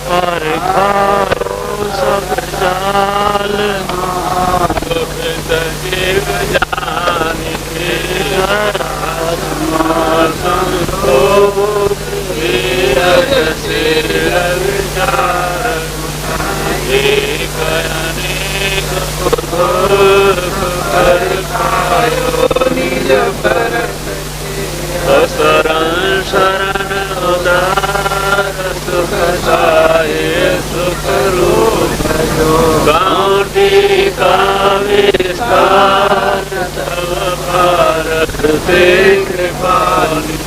पर खाओ सब जाल जीव जान शरण शरण उदार सुख साये सुख रूप गांधी का विस्तार तव भारत पे कृपालु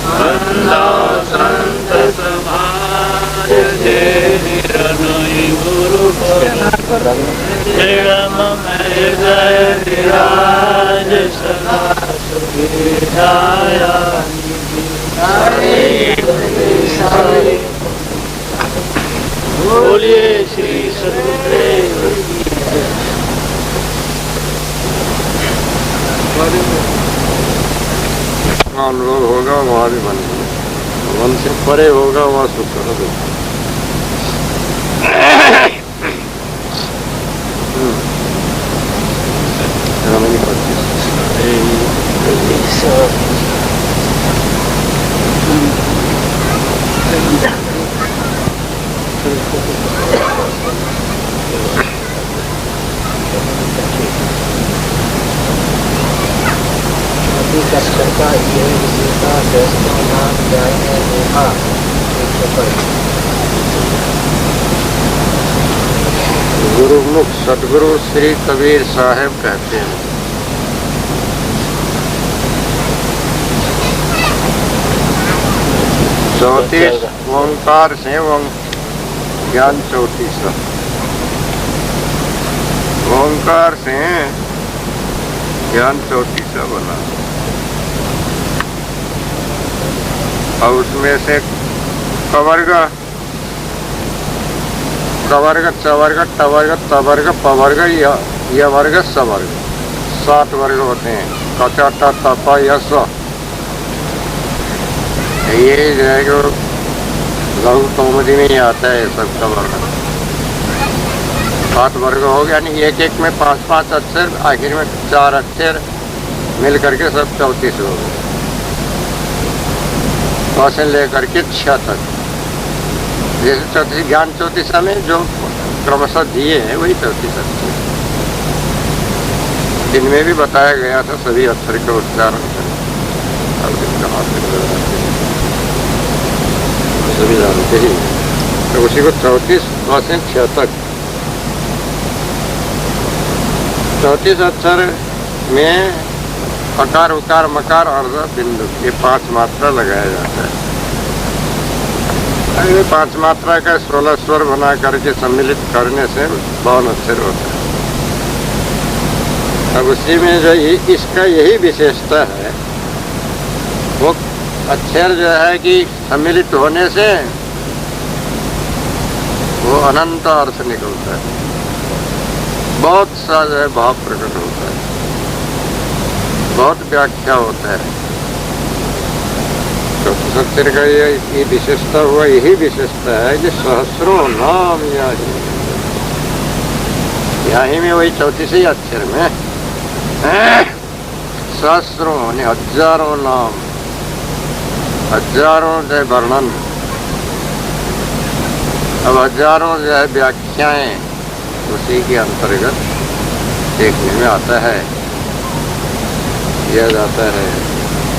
बंदा संत समाज जे निरनई गुरु निगम में जय विराज सदा सुविधाया बोलिए श्री सतगुरुदेव अनुरोध होगा वहाँ भी मन से परे होगा वहाँ सुख करोगे। गुरुमुख सदगुरु श्री कबीर साहब कहते हैं, चौतीस ओंकार से ज्ञान चौतीसा। ओंकार से ज्ञान चौतीसा बना और उसमें से कवर्ग कवर्ग चवर्ग टवर्ग तवर्ग पवर्ग यवर्ग सवर्ग 7 वर्ग होते हैं। कचा ट तप यस ये जो है कि लघु कौमुदी में ही आता है सबका वर्ग। 7 वर्ग हो गया, यानी एक एक में 5-5 अक्षर, आखिर में 4 अक्षर मिल करके सब 34 हो गए। से लेकर के 6 तक, जैसे 34 ज्ञान 34 में जो क्रमशः दिए हैं वही 34 अक्षर। इनमें भी बताया गया था सभी अक्षर का उच्चारण सभी जानते ही, तो उसी को 34 से 6 तक 34 अक्षर में अकार उकार मकार अर्ध बिंदु ये 5 मात्रा लगाया जाता है। अगर 5 मात्रा का 16 स्वर बना करके सम्मिलित करने से 52 अक्षर होता है। अब उसी में जो इसका यही विशेषता है, वो अक्षर जो है कि सम्मिलित होने से वो अनंत अर्थ निकलता है, बहुत सा जो है भाव प्रकट होता है, बहुत व्याख्या होता है। तो अक्षर का ये विशेषता हुआ, यही विशेषता है कि सहस्रों नाम यही में वही 34 अक्षर में सहस्रों यानी हजारों नाम, हजारों जो है वर्णन, अब हजारों जो है व्याख्याएं उसी के अंतर्गत देखने में आता है, किया जाता है,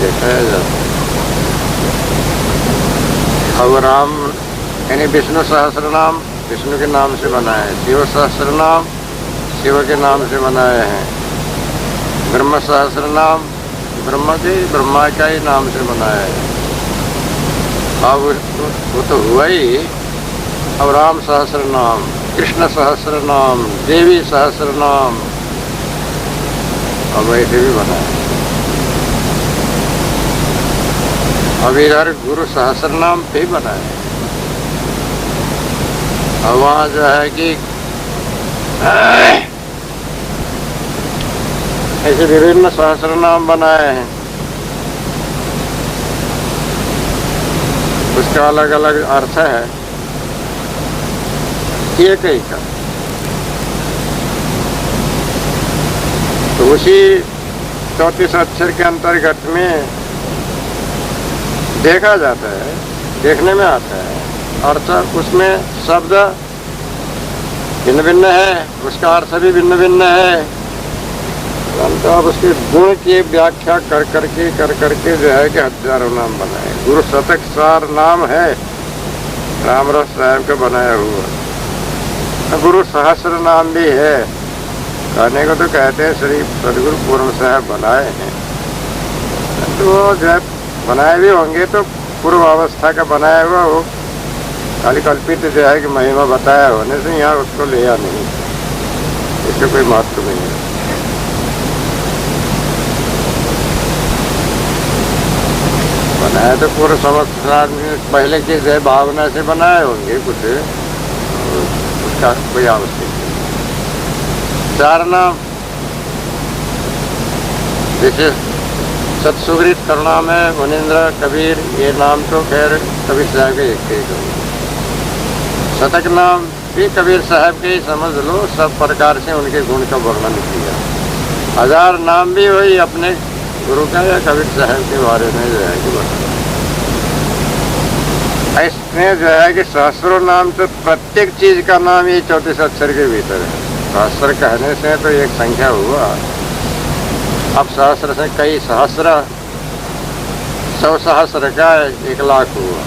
दिखाया जाता है। अब राम यानी विष्णु सहस्र नाम विष्णु के नाम से बनाए, शिव सहस्र नाम शिव के नाम से बनाए हैं, ब्रह्म सहस्र नाम ब्रह्मा का ही नाम से बनाया है। अब वो तो हुआ ही। अब राम सहस्र नाम, कृष्ण सहस्र नाम, देवी सहस्र नाम, अब वैसे भी बनाए। अब इधर गुरु सहस्र नाम पे ही बनाए। अब वहाँ जो है कि ऐसे विभिन्न सहस्र नाम बनाए हैं। उसका अलग अलग अर्थ है, एक ही का। तो उसी 34 अक्षर के अंतर्गत में देखा जाता है, देखने में आता है अर्थ। उसमें शब्द भिन्न भिन्न है, उसका अर्थ भी भिन्न भिन्न है, परंतु अब उसके गुण की व्याख्या कर करके जो है कि हजारों नाम बनाए। गुरु शतक सार नाम है रामरस साहब का बनाया हुआ। गुरु सहस्र नाम भी है, कहने को तो कहते हैं श्री सदगुरु पूर्व साहब बनाए हैं, तो वो जो है बनाए भी होंगे तो पूर्व अवस्था का बनाया हुआ हो, खाली कल्पित जो है कि महिमा बताया होने से यहाँ उसको लिया नहीं, इसका कोई महत्व नहीं है। बनाया तो पूर्व संवत्सर पहले की जो है भावना से बनाए होंगे कुछ, उसका कोई आवश्यक नहीं। चार नाम जैसे सतसुग्रीत करनाम है, मुनिंद्र, कबीर, ये नाम तो खैर कबीर साहब के एक ही हो। शतक नाम भी कबीर साहब के ही समझ लो, सब प्रकार से उनके गुण का वर्णन किया। हजार नाम भी वही अपने गुरु का या कबीर साहब के बारे में जो है कि बताया। इसमें जो है कि सहस्रों नाम तो प्रत्येक चीज का नाम ये 34 अक्षर के भीतर है। सहस्र कहने से तो एक संख्या हुआ, अब सहस्र से कई सहस्र, 100 सहस्र का 1 लाख हुआ,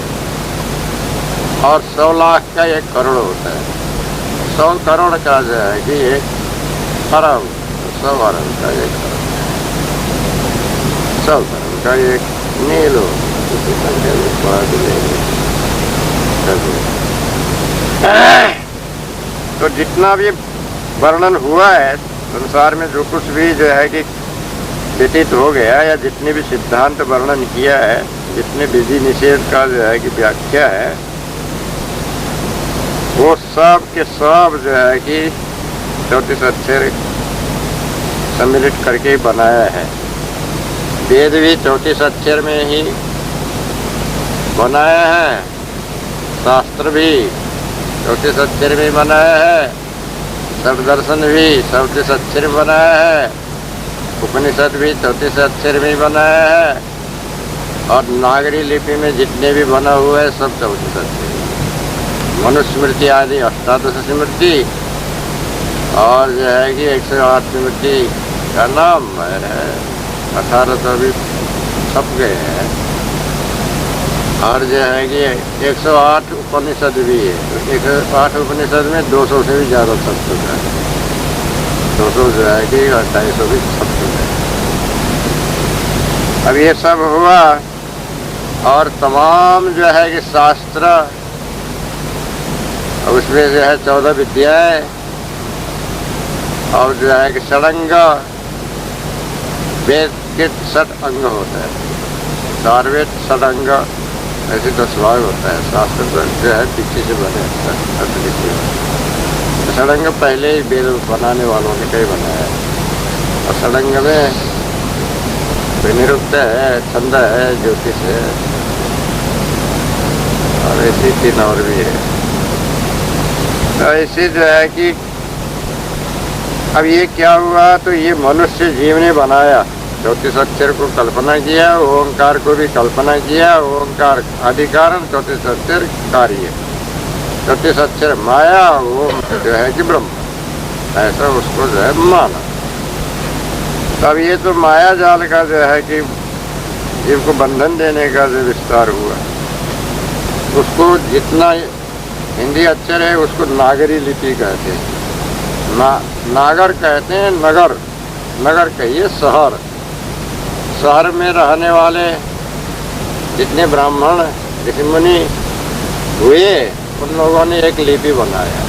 और 100 लाख का 1 करोड़ होता है। 100 करोड़ का जो है कि 1 अरब, 100 अरब का 1 अरब, 100 करोड़ का 1 नीलो। तो जितना भी वर्णन हुआ है संसार में, जो कुछ भी जो है कि व्यतीत हो गया, या जितने भी सिद्धांत वर्णन किया है, जितने विधि निषेध का जो है कि व्याख्या है, वो सब के सब जो है कि 34 अक्षर सम्मिलित करके बनाया है। वेद भी 34 अक्षर में ही बनाया है, शास्त्र भी 34 अक्षर में बनाया है, सर्वदर्शन भी 34 अक्षर में बनाया है, उपनिषद भी 34 अक्षर में बनाया है, और नागरी लिपि में जितने भी बना हुआ है सब 34 अक्षर। मनुस्मृति आदि 18 स्मृति, और जो है कि 108 स्मृति का नाम है, 1800 भी छप गए हैं, और जो है कि 108 उपनिषद भी है। 108 उपनिषद में 200 से भी ज़्यादा छप चुका है, 200 जो है कि 250 भी छप चुका है। अब ये सब हुआ, और तमाम जो है कि शास्त्र, उसमें जो है 14 विद्याएं, और जो है कि षडंग, वेद के 6 अंग होते हैं, 4 वेद, षडंग, ऐसे 10 भाग होता है। शास्त्र जो है पीछे से बने, षडंग पहले ही वेद बनाने वालों ने कई बनाया है, और षडंग में निरुक्त है, छंद है, ज्योतिष है, और ऐसी 3 और भी है। तो ऐसे जो है कि अब ये क्या हुआ, तो ये मनुष्य जीव ने बनाया, 34 अक्षर को कल्पना किया, ओंकार को भी कल्पना किया, ओंकार आदि कारण, 34 अक्षर कार्य, 34 अक्षर माया, वो जो है कि ब्रह्म, ऐसा उसको जो है माना। तब ये तो माया जाल का जो है कि जीव को बंधन देने का जो विस्तार हुआ, उसको जितना हिंदी अक्षर है उसको नागरी लिपि कहते हैं। नागर कहते हैं नगर, नगर कहिए शहर। शहर में रहने वाले जितने ब्राह्मण ऋषि मुनि हुए, उन लोगों ने एक लिपि बनाया,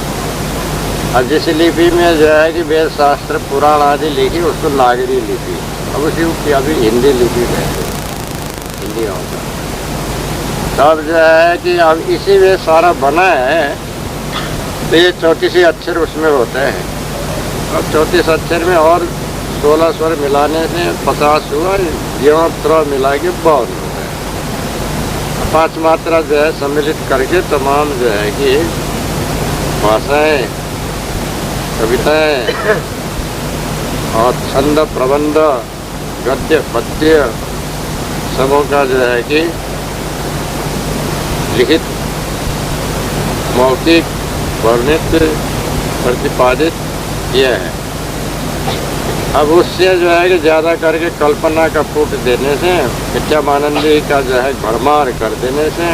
और जिस लिपि में जो है कि वेद शास्त्र पुराण आदि लिखी, उसको नागरी लिपि, अब उसी की अभी हिंदी लिपि कहते हैं, हिंदी भाषा। तब जो है कि अब इसी में सारा बना है, तो ये 34 अक्षर उसमें होते हैं। अब 34 अक्षर में और 16 स्वर मिलाने से 50 हुआ, ज्यों त्रों मिला के 52 होता है। पांच मात्रा जो है सम्मिलित करके तमाम जो है कि भाषाएं, कविताएं और छंद, प्रबंध, गद्य, पद्य सबों का जो है कि लिखित, मौखिक, वर्णित, प्रतिपादित किया है। अब उससे जो है कि ज़्यादा करके कल्पना का फूट देने से, नित्यानंदी का जो है भरमार कर देने से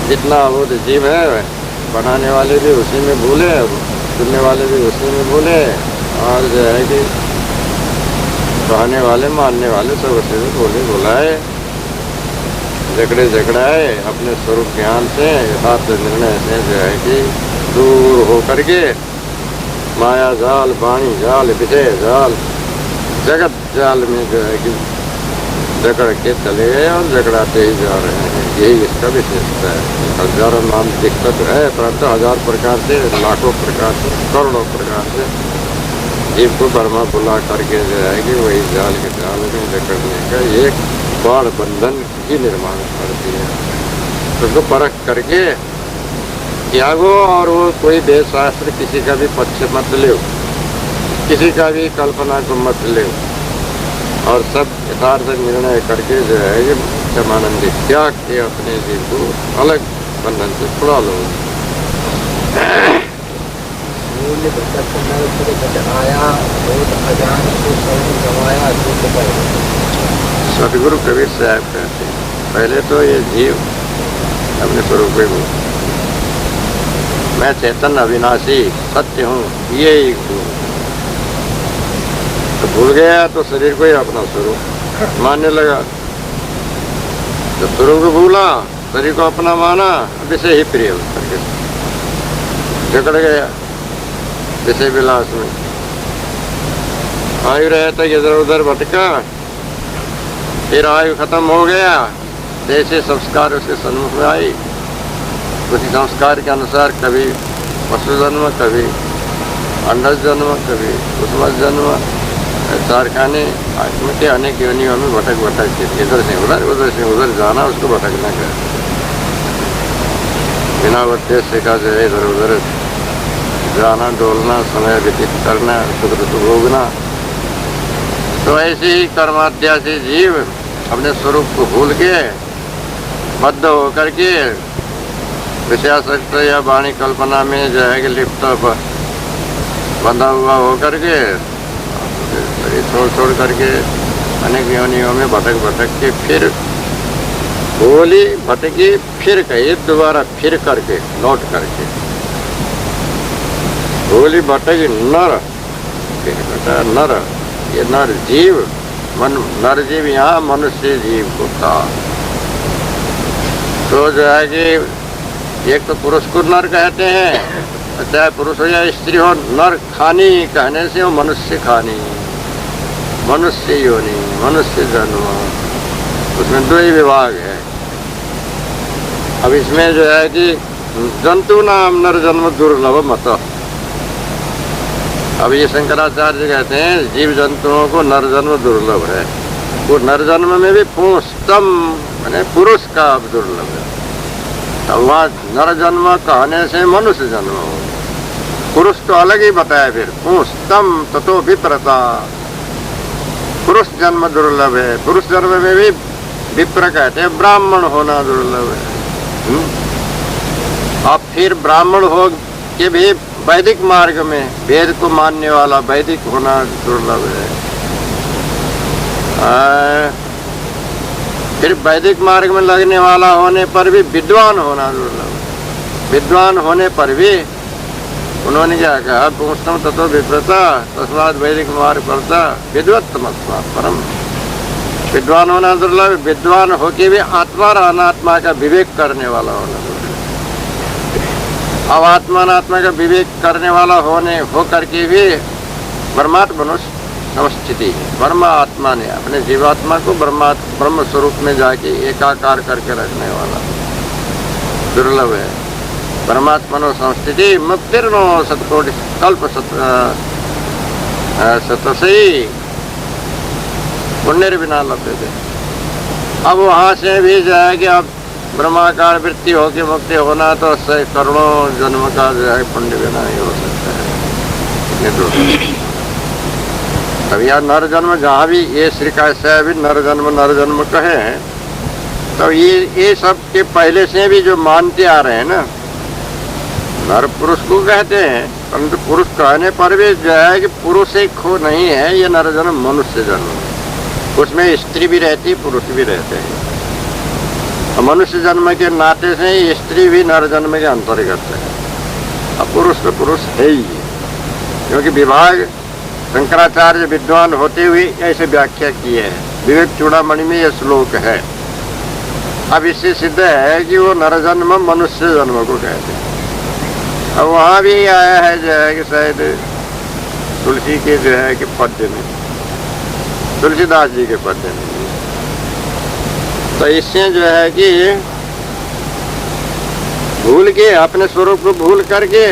जितना अवोध जीव है, बनाने वाले भी उसी में भूले, सुनने वाले भी उसी में भूले, और जो है कि कहने वाले, मानने वाले सब उसी में भूले भुलाए, झगड़ाए अपने स्वरूप ज्ञान से, यथार्थ निर्णय से जो है कि दूर हो करके माया जाल, वाणी जाल, विषय जाल, जगत जाल में जो है कि जकड़ के चले गए और जकड़ाते ही जा रहे हैं। यही इसका विशेषता है। हजारों नाम दिक्कत है, परंतु हजार प्रकार से, लाखों प्रकार से, करोड़ों प्रकार से जीव को बर्मा बुला करके जो है कि वही जाल के जाल में जकड़ने का एक बाढ़ बंधन ही निर्माण करती है। तो उसको परख करके त्यागो, और वो कोई वेद शास्त्र किसी का भी पक्ष मत ले, किसी का भी कल्पना को मत ले, और सब यथार्थ निर्णय करके जो है ये समानंदी त्याग के अपने जीव को अलग बंधन से छुड़ा लो। सदगुरु कबीर साहब कहते हैं, पहले तो ये जीव अपने स्वरूप में, मैं चेतन अविनाशी सत्य हूँ, ये ही हूँ। तो भूल गया तो शरीर को ही अपना स्वरूप मानने लगा। जब स्वरूप को भूला, शरीर को अपना माना, विषय ही प्रिय करके जकड़ गया विषय विलास में। आयु रहता इधर उधर भटका, फिर आयु खत्म हो गया, जैसे संस्कार उसके सन्मुख में आई, उसी संस्कार के अनुसार कभी पशु जन्म, कभी अंडज जन्म, कभी उसमत जन्म, चार खाने आत्मा के अनेक योनियों में भटक के इधर से उधर जाना, उसको भटकना कहते हैं। बिना उद्देश्य का जो है इधर उधर जाना, डोलना, समय व्यतीत करना, सुख दुख भोगना। तो ऐसे ही कर्माध्यासी जीव अपने स्वरूप को भूल के बद्ध होकर के विषयासक्त या वाणी कल्पना में जो है कि लिप्त बंधा हुआ होकर के छोड़ करके अनेक योनियों में भटक के फिर बोली भटकी, फिर कही दोबारा फिर करके लौट करके बोली भटकी नर, फिर कटा नर, ये नर जीव, नर जीव यहाँ मनुष्य जीव को था। तो जो है कि एक तो पुरुष को नर कहते हैं, चाहे पुरुष हो या स्त्री हो, नर खानी कहने से वो मनुष्य खानी, मनुष्य योनि, मनुष्य जन्म, उसमें दो ही विभाग है। अब इसमें जो है कि जंतु नाम नर जन्म दुर्लभ मत। अब ये शंकराचार्य कहते हैं जीव जंतुओं को नर जन्म दुर्लभ है। वो नर जन्म में भी पुंस्तम माने पुरुष का दुर्लभ है। तो वहाँ नर जन्म कहने से मनुष्य जन्म हो, पुरुष तो अलग ही बताया। फिर पुंस्तम ततो विप्रता, पुरुष जन्म दुर्लभ है। पुरुष जन्म में भी विप्र कहते हैं ब्राह्मण होना दुर्लभ है। अब फिर ब्राह्मण हो के भी वैदिक मार्ग में वेद को मानने वाला वैदिक होना दुर्लभ है। फिर वैदिक मार्ग में लगने वाला होने पर भी विद्वान होना दुर्लभ है। विद्वान होने पर भी उन्होंने क्या कहा, पुंस्तम ततो विप्रता तस्मात् वैदिक मार्ग परता विद्वत्तमस्मात् परम। विद्वान होना दुर्लभ, विद्वान होके भी आत्मा और अनात्मा का विवेक करने वाला होना दुर्लभ। अब आत्मा अनात्मा का विवेक करने वाला हो करके भी ब्रह्मात्मा समस्थिति है। ब्रह्मात्मा ने अपने जीवात्मा को ब्रह्म स्वरूप में जाके एकाकार करके रखने वाला दुर्लभ है। परमात्मनो संस्थिति मुक्तिर्नो सतकोटि कल्प सतसई पुण्य बिना लभ्यते। अब वहाँ से भी जाए कि अब ब्रह्माकार वृत्ति होकर मुक्ति होना तो करोड़ों जन्म का जो है पुण्य बिना ही हो सकता है। इतने दूर तब यह नर जन्म जहाँ भी ये श्री कैसे भी नर जन्म कहे हैं, तो ये सब के पहले से भी जो मानते आ रहे हैं ना, नर पुरुष को कहते हैं, परंतु पुरुष कहने पर भी जो है कि पुरुष एक खो नहीं है, ये नर जन्म मनुष्य जन्म, उसमें स्त्री भी रहती है पुरुष भी रहते हैं। और मनुष्य जन्म के नाते से ही स्त्री भी नर जन्म के अंतर्गत है। अब पुरुष तो पुरुष है ही, क्योंकि विभाग शंकराचार्य विद्वान होते हुए ऐसे व्याख्या किए हैं। विवेक चूड़ामणि में यह श्लोक है। अब इससे सिद्ध है कि वो नर जन्म मनुष्य जन्म को कहते हैं। अब वहाँ भी आया है जो है कि शायद तुलसी के जो है कि पद्य में, तुलसीदास जी के पद्य में, तो इससे जो है कि भूल के अपने स्वरूप को भूल करके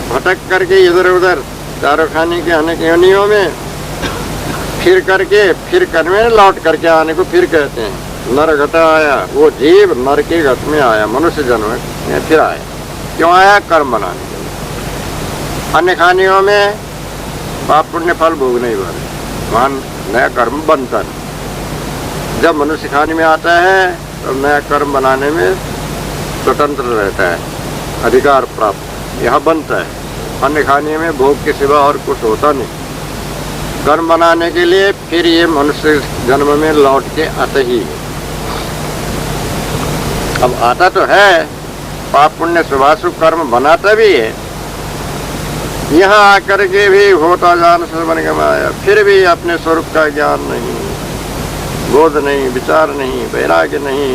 भटक करके इधर उधर चारों खाने के अनेक योनियों में फिर करके फिर कर में लौट करके आने को फिर कहते हैं। नर घटा आया, वो जीव नर के घट में आया, मनुष्य जन्म में फिर आया। क्यों आया? कर्म बनाने के लिए। अन्य खानियों में पाप पुण्य फल भोगने ही वाले, वहाँ नया कर्म बनता नहीं। जब मनुष्य खाने में आता है तो नया कर्म बनाने में स्वतंत्र रहता है, अधिकार प्राप्त यह बनता है। अन्य खाने में भोग के सिवा और कुछ होता नहीं। कर्म बनाने के लिए फिर ये मनुष्य जन्म में लौट के आते ही है। अब आता तो है, पाप पुण्य शुभाशुभ कर्म बनाता भी है। यहाँ आकर के भी होता जान श्रवण गमाया, फिर भी अपने स्वरूप का ज्ञान नहीं, बोध नहीं, विचार नहीं, वैराग्य नहीं,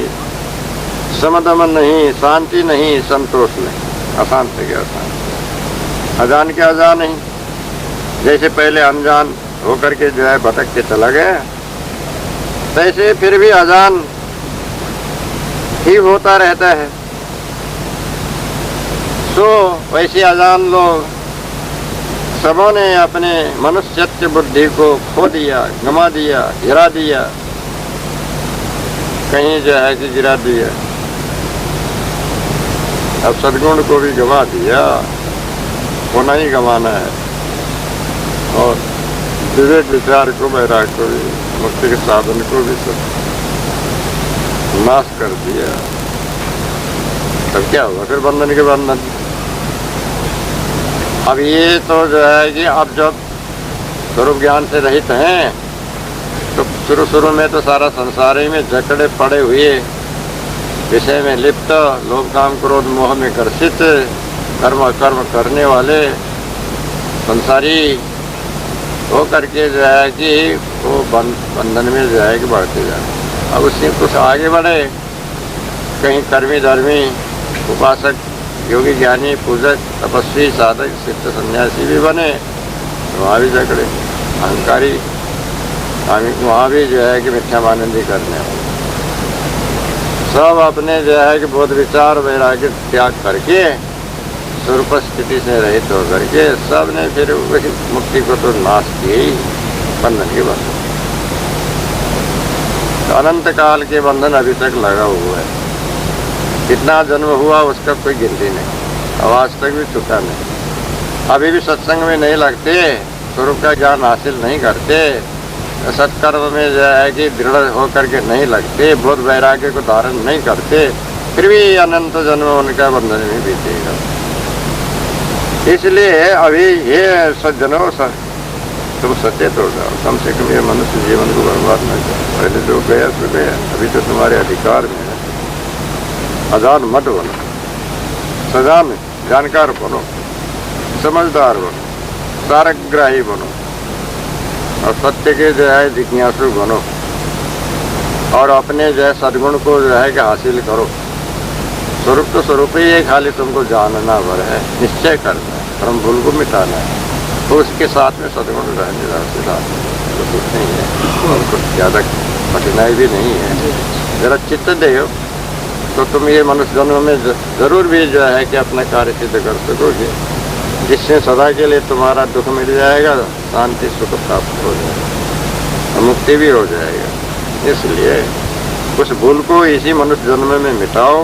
समदमन नहीं, शांति नहीं, संतोष नहीं, अशांत के अशांत, अजान के अजान नहीं। जैसे पहले अनजान होकर के जो है भटक के चला गया, तैसे फिर भी अजान ही होता रहता है। सो वैसे अजान लोग सबों ने अपने मनुष्यत्व बुद्धि को खो दिया, गंवा दिया, गिरा दिया, कहीं जो है कि गिरा दिया। अब सद्गुण को भी गंवा दिया, होना ही गंवाना है। और विवेक विचार को, वैराग्य को भी, मुक्ति के साधन को भी सब नाश कर दिया। तब क्या होगा? फिर बंधन के बंधन। अब ये तो जो है कि अब जब स्वरूप ज्ञान से रहित हैं, तो शुरू में तो सारा संसार ही में जकड़े पड़े हुए, विषय में लिप्त, लोभ काम क्रोध मोह में ग्रसित, कर्म करने वाले संसारी हो करके जो है कि वो बंधन में जो है कि बढ़ते जाए। अब उससे कुछ आगे बढ़े, कहीं कर्मी धर्मी उपासक योगी ज्ञानी पूजक तपस्वी साधक सिद्ध सन्यासी भी बने, वहाँ भी झगड़े, अहंकारी वहाँ भी जो है कि मिथ्यामानंदी करने वाले सब अपने जो है कि बोध विचार वैराग्य त्याग करके स्वरूप स्थिति से रहित होकर के सब ने फिर वही मुक्ति को तो नाश किए ही, बंधन के बंधन। तो अनंत काल के बंधन अभी तक लगा हुआ है। कितना जन्म हुआ उसका कोई गिनती नहीं, और आज तक भी चुका नहीं। अभी भी सत्संग में नहीं लगते, स्वरूप का ज्ञान हासिल नहीं करते, सत्कर्म में जो है कि दृढ़ होकर के नहीं लगते, बोध वैराग्य को धारण नहीं करते, फिर भी अनंत जन्म उनका बंधन में बीतेगा। इसलिए अभी ये सज्जनों तुम सचेत हो जाओ, कम से कम ये मनुष्य जीवन को बर्बाद न करो। पहले जो गया सो गया, अभी तो तुम्हारे अधिकार में है। अजान मत बनो, सजान जानकार बनो, समझदार बनो, सारग्राही बनो, और सत्य के जो है जिज्ञासु बनो, और अपने जो है सद्गुण को जो है कि हासिल करो। स्वरूप तो स्वरूप ही है, खाली तुमको जानना भर है, निश्चय करना है, परम भूल को मिटाना है, तो उसके साथ में सद्गुण रहने का तो कुछ नहीं है, और कुछ ज़्यादा कठिनाई भी नहीं है। जरा चित्त दे तो तुम ये मनुष्य जन्म में जरूर भी जो है कि अपना कार्य सिद्ध कर सकोगे, जिससे सदा के लिए तुम्हारा दुख मिल जाएगा, शांति सुख प्राप्त हो जाएगा, मुक्ति भी हो जाएगा। इसलिए उस भूल को इसी मनुष्य जन्म में मिटाओ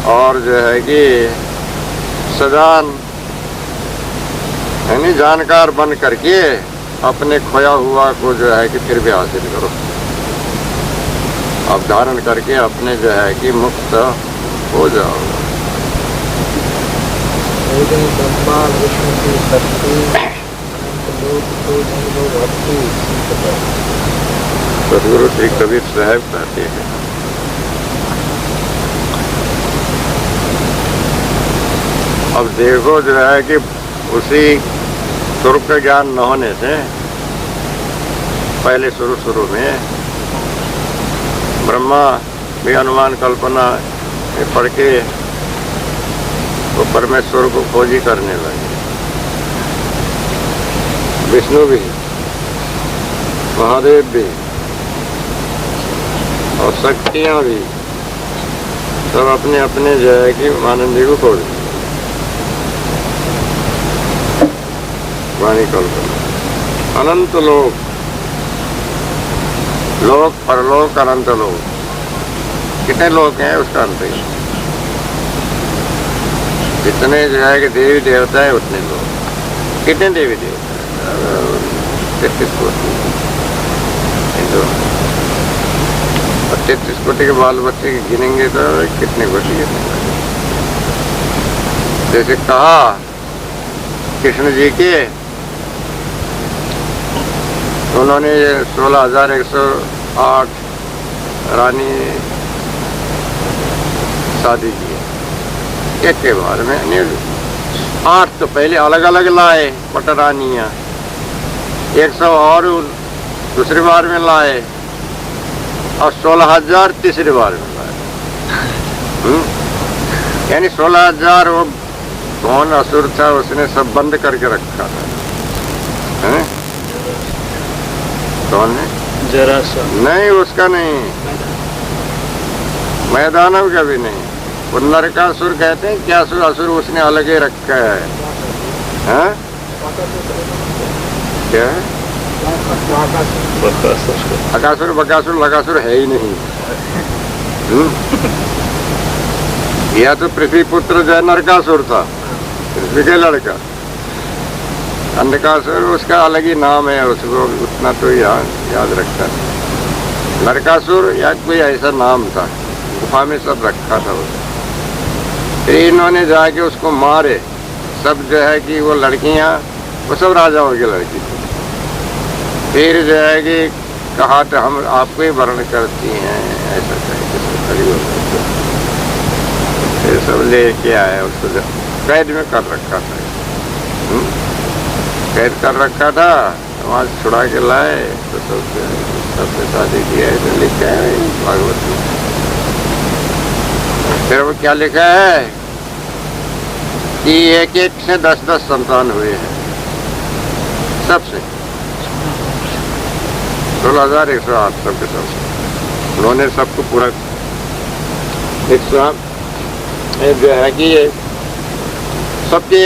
और जो है कि सजान यानी जानकार बन करके अपने खोया हुआ को जो है कि फिर भी हासिल करो। अब धारण करके अपने जो है कि मुक्त हो जाओ। ब्रह्मा विष्णु की शक्ति सदगुरु श्री कबीर साहब कहते हैं, अब देखो जो है कि उसी स्वरूप का ज्ञान न होने से पहले शुरू में ब्रह्मा भी अनुमान कल्पना में पढ़ के वो परमेश्वर को खोज ही करने लगे। विष्णु भी, महादेव भी और शक्तियाँ भी सब अपने अपने जो है कि आनंद जी को खोज वाणी कल्पना। अनंत लोक, लोक परलोक अनंत लोक, कितने लोग हैं उसका अंत ही। जितने जो है कि देवी देवता है उतने लोग। कितने देवी देवता है? 33 कोटि हिंदू। और 33 कोटि के बाल बच्चे गिनेंगे तो कितने कोटि गिनेंगे। जैसे कहा कृष्ण जी के, उन्होंने 16,108 रानी शादी की एक के बार में। 8 तो पहले अलग अलग लाए पटरानियाँ, 100 और दूसरी बार में लाए और 16,000 तीसरी बार में लाए। यानी 16,000 वो कौन असुर था उसने सब बंद करके रखा था। है? कौन है? जरा सा नहीं, उसका नहीं, मैदानव का भी नहीं। वो नरकासुर कहते हैं क्या असुर उसने अलग ही रखा है। हाँ? क्या है? अकासुर बकासुर लगासुर है ही नहीं। यह तो पृथ्वी पुत्र जो है नरकासुर था, पृथ्वी के लड़का। अंधकासुर उसका अलग ही नाम है, उसको उतना तो याद रखता। नरकासुर या कोई ऐसा नाम था, गुफा में सब रखा था उसने। फिर इन्होंने जाके उसको मारे। सब जो है कि वो लड़कियां, वो सब राजाओं की लड़की थी। फिर जो है कि कहा तो हम आपको ही वर्ण करती हैं, ऐसा कहीं फिर सब लेके आए उसको, कैद में कर रखा था। कैद कर रखा था, वहाँ छुड़ा के लाए तो सबसे शादी की है। तो लिखा है भागवत में। फिर वो क्या लिखा है कि एक से 10-10 संतान हुए हैं सबसे। 16,108 सबके सब। उन्होंने सबको पूरा 108 जो है कि ये सबके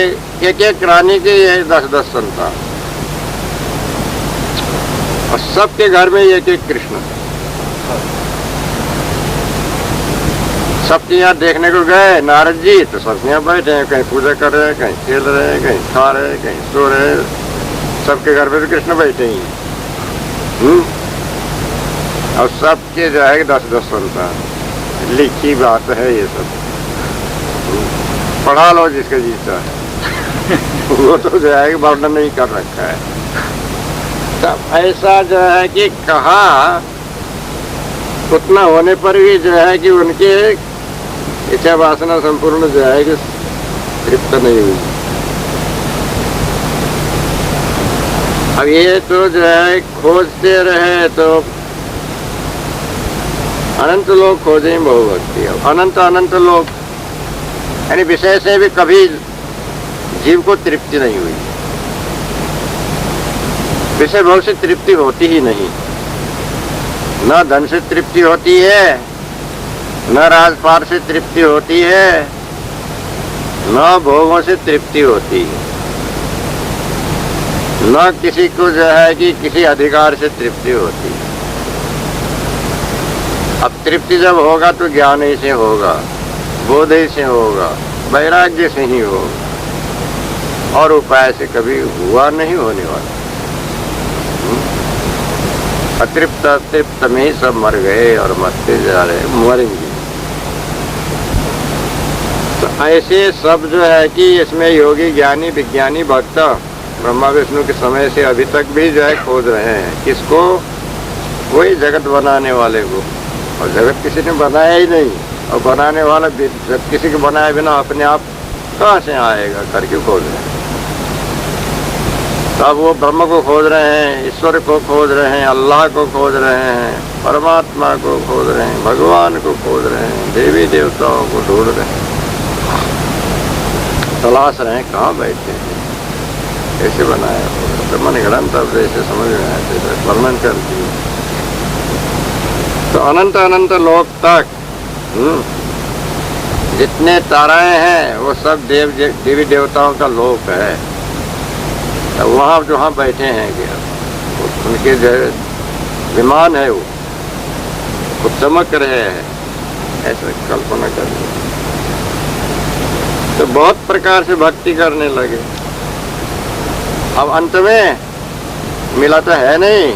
एक रानी के 10-10 संतान और सबके घर में एक कृष्ण। सबके यहाँ देखने को गए नारद जी तो सबके यहाँ बैठे हैं, कहीं पूजा कर रहे हैं, कहीं खेल रहे हैं, कहीं खा रहे हैं, कहीं सो रहे हैं। सबके घर में तो कृष्ण बैठे ही हैं। और सबके जो है 10-10 संतान। लिखी बात है ये सब, पढ़ा लो जिसका जीता है। वो तो जो है वर्णन नहीं कर रखा है। तब ऐसा जो है कि कहा, उतना होने पर भी जो है कि उनके इच्छा वासना संपूर्ण जो है कि तृप्त नहीं हुई। अब ये तो जो है खोजते रहे तो अनंत लोग खोजे बहुभक्ति। अनंत लोग यानी विषय से भी कभी जीव को तृप्ति नहीं हुई। विषय भाव से तृप्ति होती ही नहीं। न धन से तृप्ति होती है, न राजपाट से तृप्ति होती है, न भोगों से तृप्ति होती है, न किसी को जो है कि किसी अधिकार से तृप्ति होती है। अब तृप्ति जब होगा तो ज्ञान ही से होगा, बोध ही से होगा, वैराग्य से ही होगा, और उपाय से कभी हुआ नहीं, होने वाला। अतृप्त अतृप्त में ही सब मर गए और मरते जा रहे, मरेंगे। तो ऐसे सब जो है कि इसमें योगी, ज्ञानी, विज्ञानी, भक्त ब्रह्मा विष्णु के समय से अभी तक भी जो है खोज रहे हैं। किसको? कोई जगत बनाने वाले को। और जगत किसी ने बनाया ही नहीं, और बनाने वाला जब किसी को बनाए बिना अपने आप कहाँ से आएगा, करके खोज रहे हैं। तब वो ब्रह्म को खोज रहे हैं, ईश्वर को खोज रहे हैं, अल्लाह को खोज रहे हैं, परमात्मा को खोज रहे हैं, भगवान को खोज रहे हैं, देवी देवताओं को ढूंढ रहे हैं, तलाश रहे हैं कहाँ बैठे हैं, कैसे बनाया होगा। तो मन ग्रंथ अब जैसे समझ में आए थे वर्णन कर दिए। तो अनंत अनंत लोक तक जितने ताराएं हैं वो सब देवी देवताओं का लोक है। तो वहाँ जहाँ बैठे हैं क्या, उनके जो विमान है वो चमक रहे हैं, ऐसे कल्पना कर। तो बहुत प्रकार से भक्ति करने लगे। अब अंत में मिला तो है नहीं,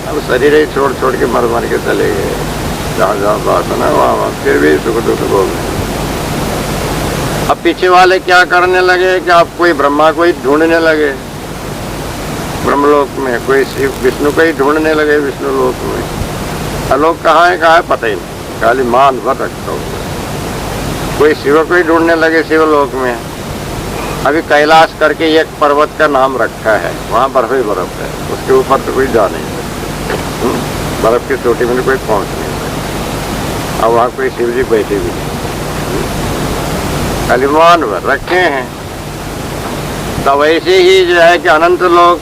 अब शरीर ही छोड़ छोड़ के मर मर के चले गए, जहाँ जहाँ वासना वहाँ फिर भी सुख दुख भोग। अब पीछे वाले क्या करने लगे कि अब कोई ब्रह्मा को ही ढूंढने लगे ब्रह्मलोक में, कोई शिव विष्णु को ही ढूंढने लगे विष्णु लोक में। अलोक कहाँ है पता ही नहीं, खाली मान भर रखता हूँ। कोई शिव को ही ढूंढने लगे शिवलोक में। अभी कैलाश करके एक पर्वत का नाम रखा है, वहाँ बर्फ ही बर्फ है, उसके ऊपर तो कोई जा नहीं सकता, बर्फ की चोटी में कोई पहुँच नहीं सकता। अब वहाँ कोई शिव जी बैठे भी नहीं, खाली मान भर रखे हैं। तब ऐसे ही जो है कि अनंत लोक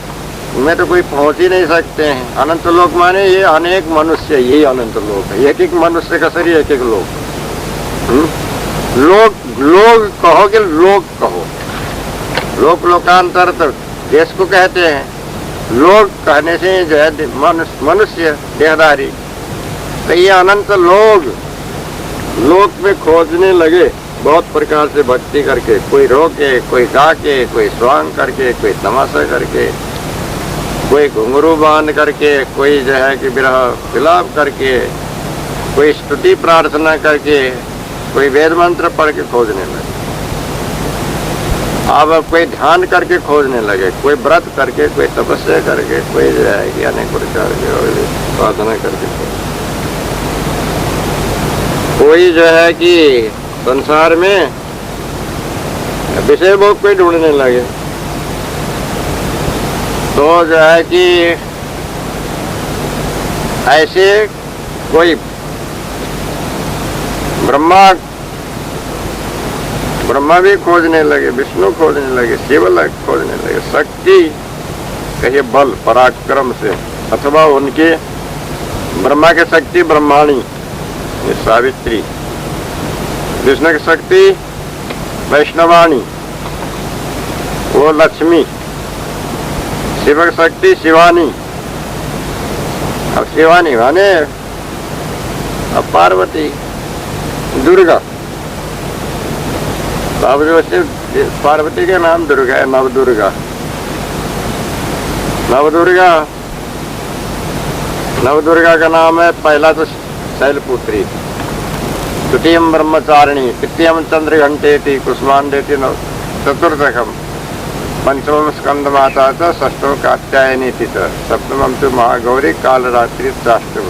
में तो कोई पहुँच ही नहीं सकते हैं। अनंत लोक माने ये अनेक मनुष्य, यही अनंत लोक है। एक एक मनुष्य का शरीर, एक एक लोक। लोग कहो कि लोक कहो, लोक लोकांतर तो देश को कहते हैं। लोग कहने से जो है मनुष्य देहधारी। तो ये अनंत लोक में खोजने लगे बहुत प्रकार से भक्ति करके, कोई रोके, कोई गा के, कोई स्वांग करके, कोई तमाशा करके, कोई घुंघरू बांध करके, कोई जो है कि विरह विलाप करके, कोई स्तुति प्रार्थना करके, कोई वेद मंत्र पढ़ के खोजने लगे। अब कोई ध्यान करके खोजने लगे, कोई व्रत करके, कोई तपस्या करके, कोई जो है कि अनेक प्रकार के साधना करके, कोई जो है कि संसार में विषय भोग कोई ढूंढने लगे। तो जो है कि ऐसे कोई ब्रह्मा भी खोजने लगे, विष्णु खोजने लगे, शिव खोजने लगे, शक्ति कहिए बल पराक्रम से, अथवा उनके ब्रह्मा की शक्ति ब्रह्माणी सावित्री, विष्णु की शक्ति वैष्णवाणी वो लक्ष्मी, शिव की शक्ति शिवानी। अब शिवानी माने अब पार्वती, दुर्गा। अब जो पार्वती के नाम दुर्गा है, नवदुर्गा। नवदुर्गा का नाम है, पहला तो शैलपुत्री, द्वितीयम ब्रह्मचारिणी, तृतीयम चंद्रघंटेति, कुसुमांडेति, चतुर्थकम पंचमम स्कंद माता च, षष्ठो कात्यायनी च, सप्तमम तो महागौरी कालरात्रि चाष्टम,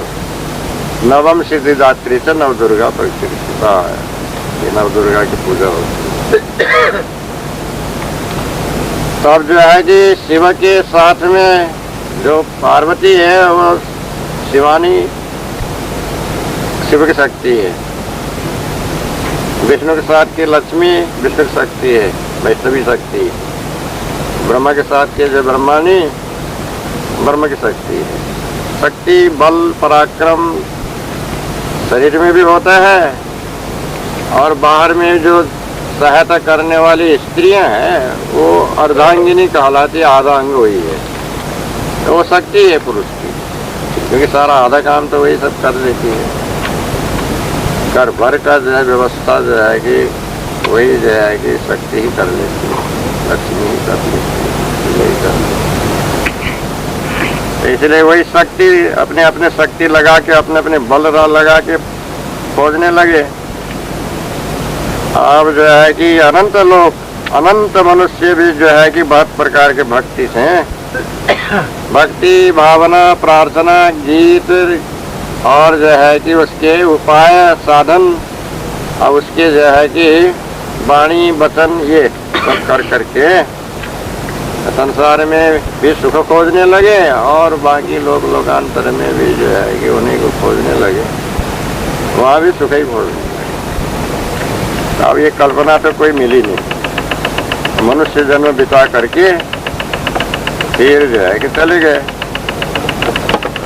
नवम सिद्धिदात्री च नवदुर्गा प्रतिष्ठिता है। ये नवदुर्गा की पूजा होती है। तब जो है कि शिव के साथ में जो पार्वती है वो शिवानी, शिव की शक्ति है। विष्णु के साथ की लक्ष्मी विष्णु की शक्ति है, वैष्णवी शक्ति। ब्रह्मा के साथ के जो ब्रह्माणी ब्रह्म की शक्ति है। शक्ति बल पराक्रम शरीर में भी होता है, और बाहर में जो सहायता करने वाली स्त्रियां हैं वो अर्धांगिनी कहलाती है, आधा अंग वही है। तो वो शक्ति है पुरुष की, क्योंकि सारा आधा काम तो वही सब कर लेती है। घर भर का जो है व्यवस्था जो है कि वही जो है कि शक्ति ही कर लेती है, लक्ष्मी ही कर लेती है, यही कर लेती है। तो इसलिए वही शक्ति अपने अपने शक्ति लगा के अपने अपने बल लगा के खोजने लगे। अब जो है कि अनंत लोग, अनंत मनुष्य भी जो है कि बहुत प्रकार के भक्ति से भक्ति भावना प्रार्थना गीत और जो है कि उसके उपाय साधन और उसके जो है कि वाणी वचन ये सब कर करके संसार में भी सुख खोजने लगे और बाकी लोग लोकांतर में भी जो है कि उन्हीं को खोजने लगे, वहाँ भी सुख ही खोजने लगे। अब ये कल्पना तो कोई मिली नहीं। मनुष्य जन्म बिता करके फिर जो है कि चले गए,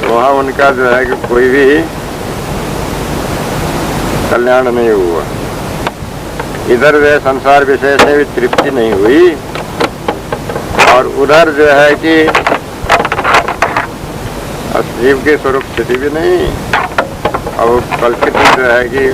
वहाँ उनका जो है कि कोई भी कल्याण नहीं हुआ। इधर जो है संसार विषय से भी तृप्ति नहीं हुई और उधर जो है कि जीव के स्वरूप स्थिति भी नहीं और कल्पित जो है कि